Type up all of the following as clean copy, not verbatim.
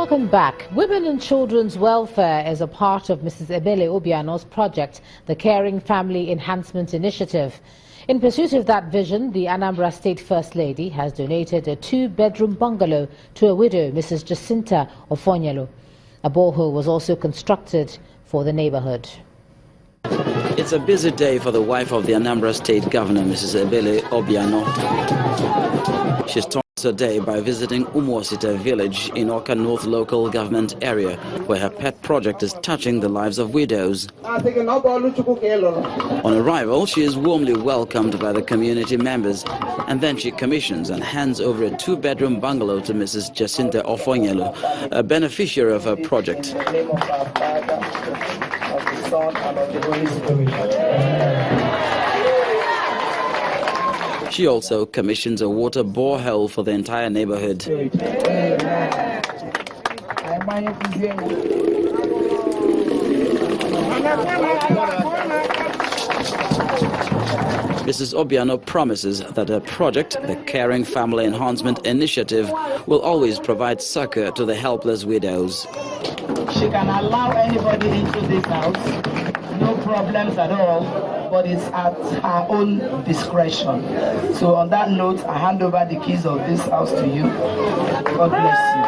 Welcome back. Women and children's welfare is a part of Mrs. Ebele Obiano's project, the Caring Family Enhancement Initiative. In pursuit of that vision, the Anambra State First Lady has donated a 2-bedroom bungalow to a widow, Mrs. Jacinta Ofonyelo. A borehole was also constructed for the neighborhood. It's a busy day for the wife of the Anambra State Governor, Mrs. Ebele Obiano. She starts her day by visiting Umuosita village in Oka North local government area, where her pet project is touching the lives of widows. On arrival, she is warmly welcomed by the community members, and then she commissions and hands over a 2-bedroom bungalow to Mrs. Jacinta Ofonyelo, a beneficiary of her project. She also commissions a water borehole for the entire neighborhood. Mrs. Obiano promises that her project, the Caring Family Enhancement Initiative, will always provide succor to the helpless widows. She can allow anybody into this house, no problems at all, but it's at her own discretion. So on that note, I hand over the keys of this house to you. God bless you.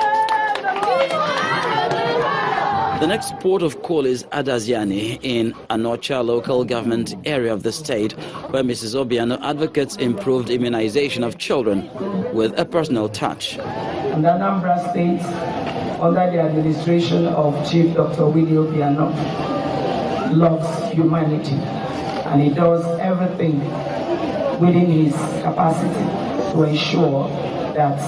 The next port of call is Adaziani in Anocha local government area of the state, where Mrs. Obiano advocates improved immunization of children with a personal touch. In the Anambra State, under the administration of Chief Dr. Willie Obiano, loves humanity, and he does everything within his capacity to ensure that,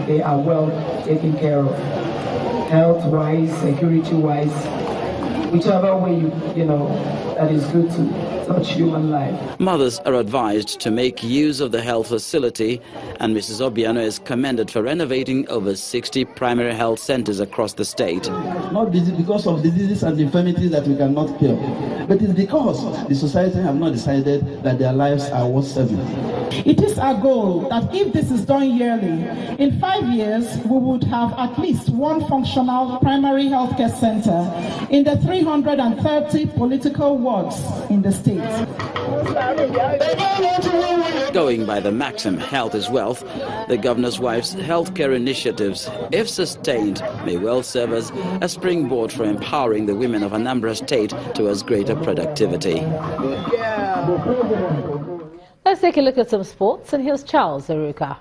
they are well taken care of, health-wise, security-wise, whichever way that is good to touch human life. Mothers are advised to make use of the health facility, and Mrs. Obiano is commended for renovating over 60 primary health centers across the state. Not because of diseases and infirmities that we cannot cure, but it's because the society have not decided that their lives are worth serving. It is our goal that if this is done yearly, in 5 years we would have at least one functional primary healthcare center in the 330 political wards in the state. Going by the maxim, health is wealth, the governor's wife's healthcare initiatives, if sustained, may well serve as a springboard for empowering the women of Anambra State towards greater productivity. Let's take a look at some sports, and here's Charles Aruka.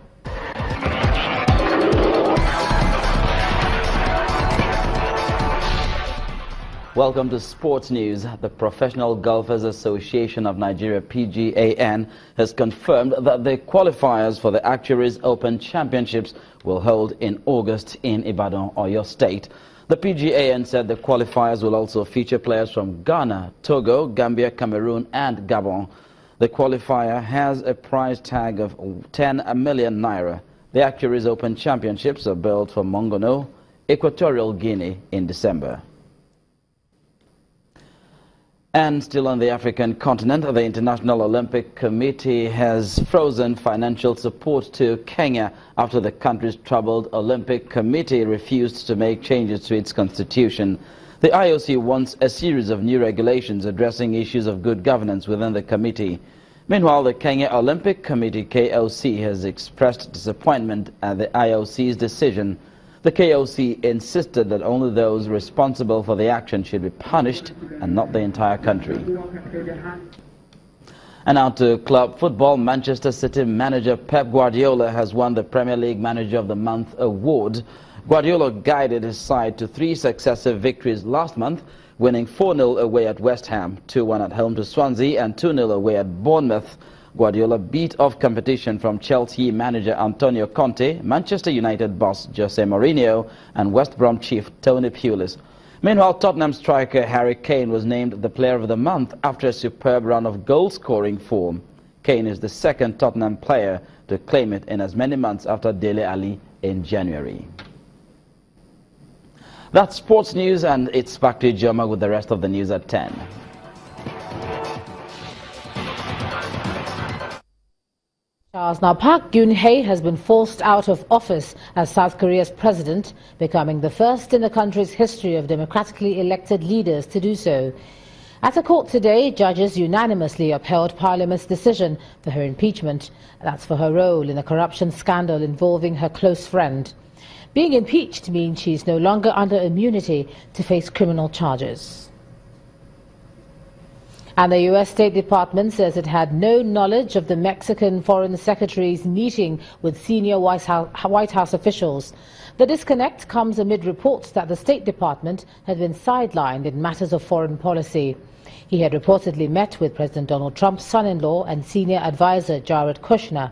Welcome to Sports News. The Professional Golfers Association of Nigeria, PGAN, has confirmed that the qualifiers for the Actuaries Open Championships will hold in August in Ibadan, Oyo State. The PGAN said the qualifiers will also feature players from Ghana, Togo, Gambia, Cameroon and Gabon. The qualifier has a prize tag of 10 million naira. The Actuaries Open Championships are built for Mongono, Equatorial Guinea in December. And still on the African continent, the International Olympic Committee has frozen financial support to Kenya after the country's troubled Olympic Committee refused to make changes to its constitution. The IOC wants a series of new regulations addressing issues of good governance within the committee. Meanwhile, the Kenya Olympic Committee, KOC, has expressed disappointment at the IOC's decision. The KOC insisted that only those responsible for the action should be punished and not the entire country. And now to club football. Manchester City manager Pep Guardiola has won the Premier League Manager of the Month award. Guardiola guided his side to 3 successive victories last month, winning 4-0 away at West Ham, 2-1 at home to Swansea and 2-0 away at Bournemouth. Guardiola beat off competition from Chelsea manager Antonio Conte, Manchester United boss Jose Mourinho and West Brom chief Tony Pulis. Meanwhile, Tottenham striker Harry Kane was named the Player of the Month after a superb run of goal-scoring form. Kane is the second Tottenham player to claim it in as many months after Dele Alli in January. That's sports news, and it's back to Joma with the rest of the news at 10. Now, Park Geun-hye has been forced out of office as South Korea's president, becoming the first in the country's history of democratically elected leaders to do so. At a court today, judges unanimously upheld Parliament's decision for her impeachment. That's for her role in a corruption scandal involving her close friend. Being impeached means she's no longer under immunity to face criminal charges. And the U.S. State Department says it had no knowledge of the Mexican Foreign Secretary's meeting with senior White House officials. The disconnect comes amid reports that the State Department had been sidelined in matters of foreign policy. He had reportedly met with President Donald Trump's son-in-law and senior advisor Jared Kushner.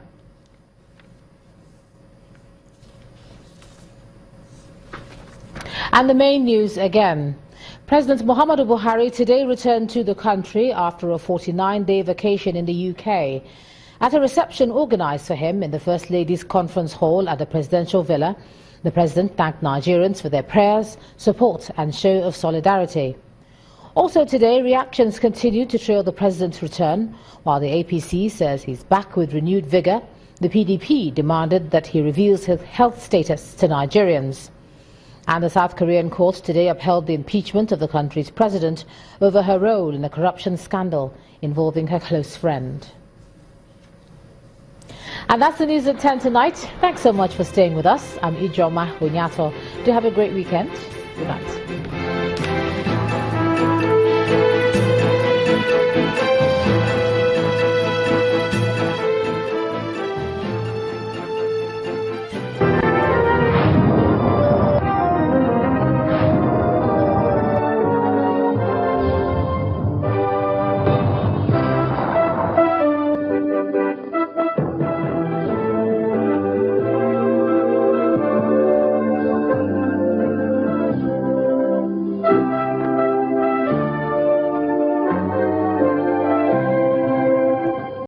And the main news again. President Muhammadu Buhari today returned to the country after a 49-day vacation in the UK. At a reception organised for him in the First Lady's Conference Hall at the Presidential Villa, the President thanked Nigerians for their prayers, support and show of solidarity. Also today, reactions continue to trail the President's return. While the APC says he's back with renewed vigour, the PDP demanded that he reveals his health status to Nigerians. And the South Korean court today upheld the impeachment of the country's president over her role in a corruption scandal involving her close friend. And that's the news at 10 tonight. Thanks so much for staying with us. I'm Ijoma Hunyato. Do have a great weekend. Good night.